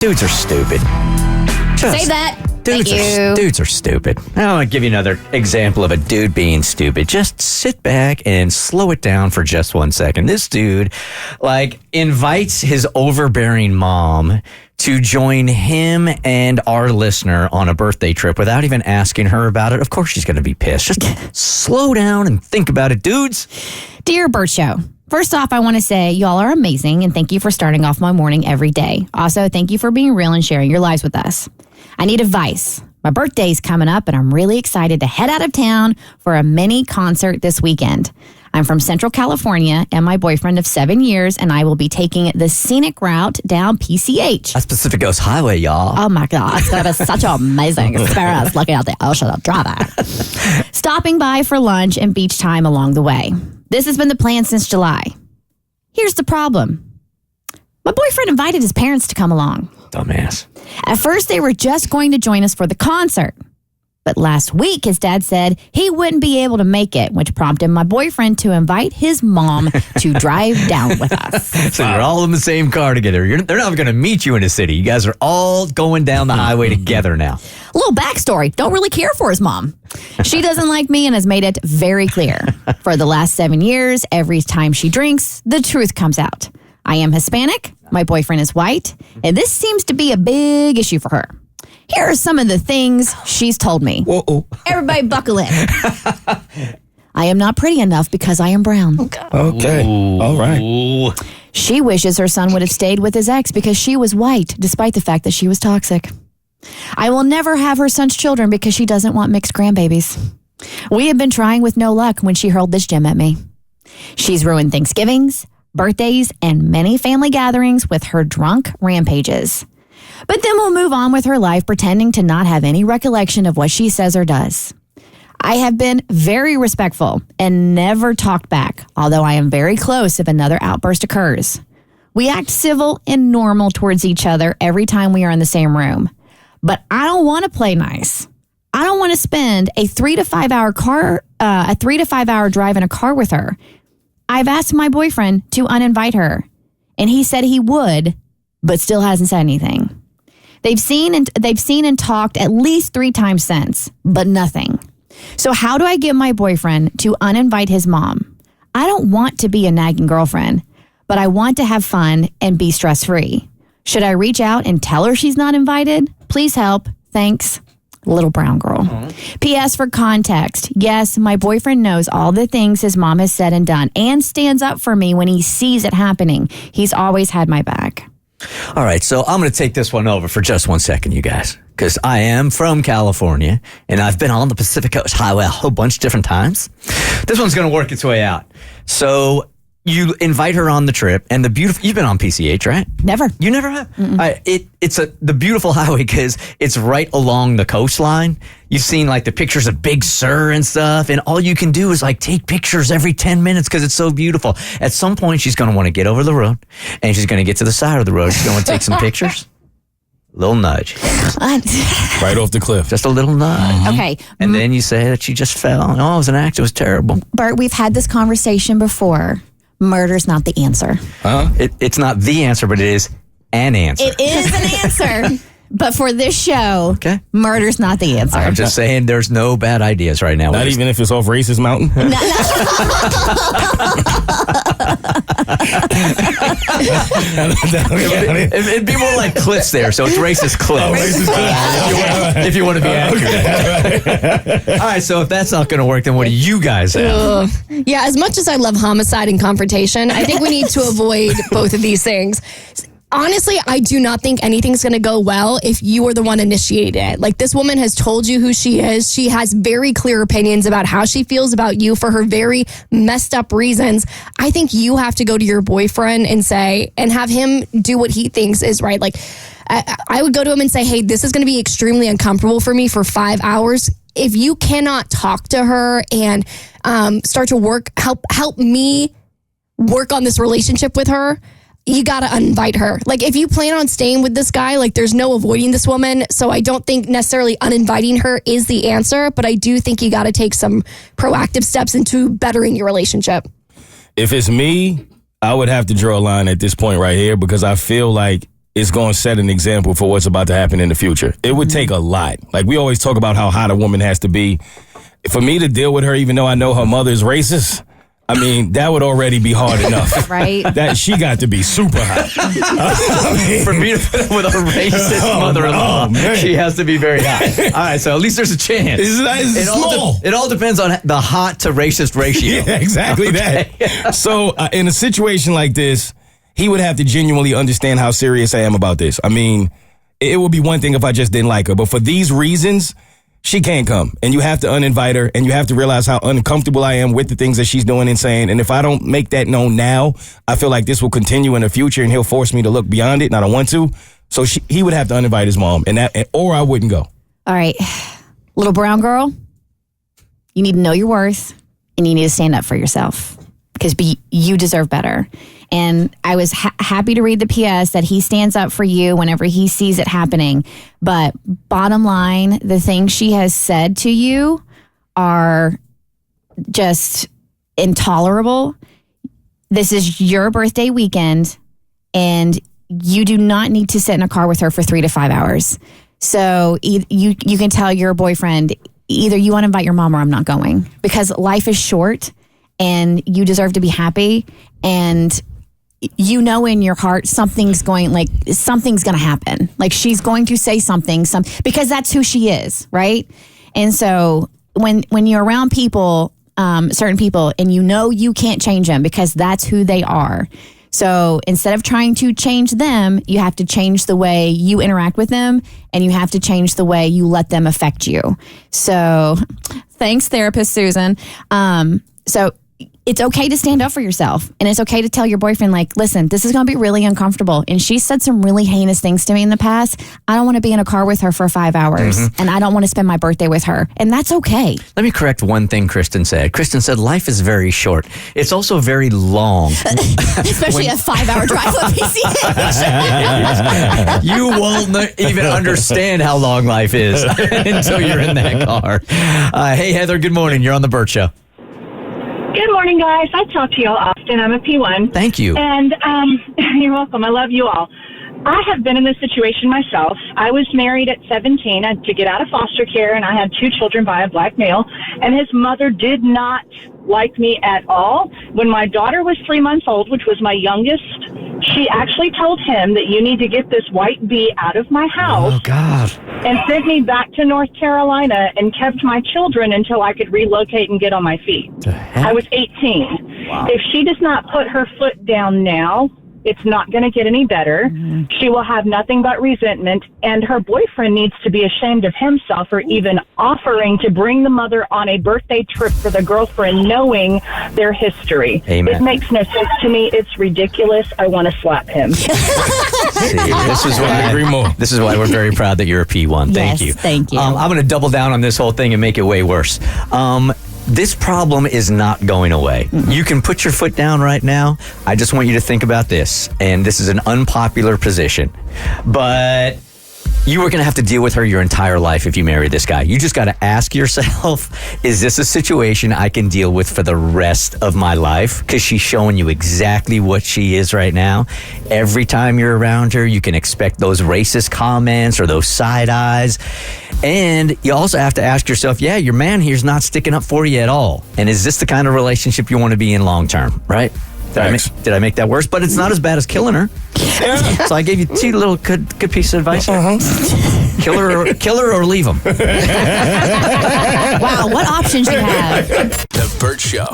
Dudes are stupid. Say that. Dudes are stupid. I want to give you another example of a dude being stupid. Just sit back and slow it down for just 1 second. This dude, invites his overbearing mom to join him and our listener on a birthday trip without even asking her about it. Of course she's going to be pissed. Just slow down and think about it, dudes. Dear Bert Show, first off, I want to say y'all are amazing and thank you for starting off my morning every day. Also, thank you for being real and sharing your lives with us. I need advice. My birthday's coming up and I'm really excited to head out of town for a mini concert this weekend. I'm from Central California and my boyfriend of 7 years and I will be taking the scenic route down PCH. That's Pacific Coast Highway, y'all. Oh my God, it's going to be such an amazing experience looking at the ocean of driving. Stopping by for lunch and beach time along the way. This has been the plan since July. Here's the problem. My boyfriend invited his parents to come along. Dumbass. At first, they were just going to join us for the concert. But last week, his dad said he wouldn't be able to make it, which prompted my boyfriend to invite his mom to drive down with us. So you're all in the same car together. They're not going to meet you in the city. You guys are all going down the highway together now. A little backstory. Don't really care for his mom. She doesn't like me and has made it very clear. For the last 7 years, every time she drinks, the truth comes out. I am Hispanic, my boyfriend is white, and this seems to be a big issue for her. Here are some of the things she's told me. Whoa. Everybody buckle in. I am not pretty enough because I am brown. Okay. Ooh. All right. She wishes her son would have stayed with his ex because she was white, despite the fact that she was toxic. I will never have her son's children because she doesn't want mixed grandbabies. We have been trying with no luck when she hurled this gem at me. She's ruined Thanksgivings, birthdays, and many family gatherings with her drunk rampages. But then we'll move on with her life pretending to not have any recollection of what she says or does. I have been very respectful and never talked back, although I am very close if another outburst occurs. We act civil and normal towards each other every time we are in the same room. But I don't want to play nice. I don't want to spend a 3 to 5 hour drive in a car with her. I've asked my boyfriend to uninvite her, and he said he would, but still hasn't said anything. They've seen and talked at least 3 times since, but nothing. So how do I get my boyfriend to uninvite his mom? I don't want to be a nagging girlfriend, but I want to have fun and be stress-free. Should I reach out and tell her she's not invited? Please help. Thanks. Little brown girl. P.S. for context. Yes, my boyfriend knows all the things his mom has said and done and stands up for me when he sees it happening. He's always had my back. All right, so I'm going to take this one over for just 1 second, you guys, because I am from California, and I've been on the Pacific Coast Highway a whole bunch of different times. This one's going to work its way out. So you invite her on the trip, and you've been on PCH, right? Never. You never have? It's the beautiful highway because it's right along the coastline. You've seen the pictures of Big Sur and stuff, and all you can do is take pictures every 10 minutes because it's so beautiful. At some point, she's going to want to get over the road, and she's going to get to the side of the road. She's going to take some pictures. Little nudge. Right off the cliff. Just a little nudge. Okay. And then you say that she just fell. Oh, it was an act. It was terrible. Bert, we've had this conversation before. Murder's not the answer. It's not the answer, but it is an answer. It is an answer. But for this show, murder's not the answer. I'm just saying there's no bad ideas right now. Not even if it's off Racist Mountain? It'd be more like cliffs there, so it's Racist Cliffs. If you want to be accurate. All right, so if that's not going to work, then what do you guys have? Yeah, as much as I love homicide and confrontation, I think we need to avoid both of these things. Honestly, I do not think anything's going to go well if you are the one initiating it. This woman has told you who she is. She has very clear opinions about how she feels about you for her very messed up reasons. I think you have to go to your boyfriend and have him do what he thinks is right. I would go to him and say, hey, this is going to be extremely uncomfortable for me for 5 hours. If you cannot talk to her and start to help me work on this relationship with her, you got to uninvite her. If you plan on staying with this guy, there's no avoiding this woman. So I don't think necessarily uninviting her is the answer, but I do think you got to take some proactive steps into bettering your relationship. If it's me, I would have to draw a line at this point right here because I feel like is going to set an example for what's about to happen in the future. It would take a lot. Like, we always talk about how hot a woman has to be. For me to deal with her, even though I know her mother's racist, I mean, that would already be hard enough. Right. That she got to be super hot. For me to put up with a racist mother-in-law, she has to be very hot. All right, so at least there's a chance. It's small. It all depends on the hot to racist ratio. Yeah, exactly that. So in a situation like this, he would have to genuinely understand how serious I am about this. I mean, it would be one thing if I just didn't like her, but for these reasons, she can't come, and you have to uninvite her, and you have to realize how uncomfortable I am with the things that she's doing and saying. And if I don't make that known now, I feel like this will continue in the future, and he'll force me to look beyond it, and I don't want to. So he would have to uninvite his mom, or I wouldn't go. All right, little brown girl, you need to know your worth, and you need to stand up for yourself, because you deserve better. And I was happy to read the PS that he stands up for you whenever he sees it happening. But bottom line, the things she has said to you are just intolerable. This is your birthday weekend, and you do not need to sit in a car with her for 3 to 5 hours. So you can tell your boyfriend, either you want to invite your mom or I'm not going, because life is short and you deserve to be happy. And you know in your heart something's going to happen. Like, she's going to say something, because that's who she is, right? And so when you're around people, certain people, and you can't change them because that's who they are. So instead of trying to change them, you have to change the way you interact with them, and you have to change the way you let them affect you. So thanks, therapist Susan. So it's okay to stand up for yourself, and it's okay to tell your boyfriend, like, listen, this is going to be really uncomfortable. And she said some really heinous things to me in the past. I don't want to be in a car with her for 5 hours, and I don't want to spend my birthday with her. And that's okay. Let me correct one thing Kristen said. Kristen said life is very short. It's also very long. Especially a 5-hour drive with PCH. You won't even understand how long life is until you're in that car. Hey, Heather, good morning. You're on the Bert Show. Good morning, guys. I talk to y'all often. I'm a P1. Thank you. And you're welcome. I love you all. I have been in this situation myself. I was married at 17 to get out of foster care, and I had 2 children by a black male, and his mother did not like me at all. When my daughter was 3 months old, which was my youngest, she actually told him that you need to get this white bee out of my house. Oh, God. And sent me back to North Carolina and kept my children until I could relocate and get on my feet. I was 18. Wow. If she does not put her foot down now, it's not going to get any better. She will have nothing but resentment, and her boyfriend needs to be ashamed of himself for even offering to bring the mother on a birthday trip for the girlfriend, knowing their history. Amen. It makes no sense to me. It's ridiculous. I want to slap him. See, this is why we're very proud that you're a P1. Thank Yes, you. thank you. I'm going to double down on this whole thing and make it way worse. This problem is not going away. You can put your foot down right now. I just want you to think about this. And this is an unpopular position. But you are going to have to deal with her your entire life if you marry this guy. You just got to ask yourself, is this a situation I can deal with for the rest of my life? Because she's showing you exactly what she is right now. Every time you're around her, you can expect those racist comments or those side eyes. And you also have to ask yourself, yeah, your man here's not sticking up for you at all. And is this the kind of relationship you want to be in long term, right? Did I make that worse? But it's not as bad as killing her. So I gave you 2 little good pieces of advice. Kill her or leave him. Wow, what options you have. The Bert Show.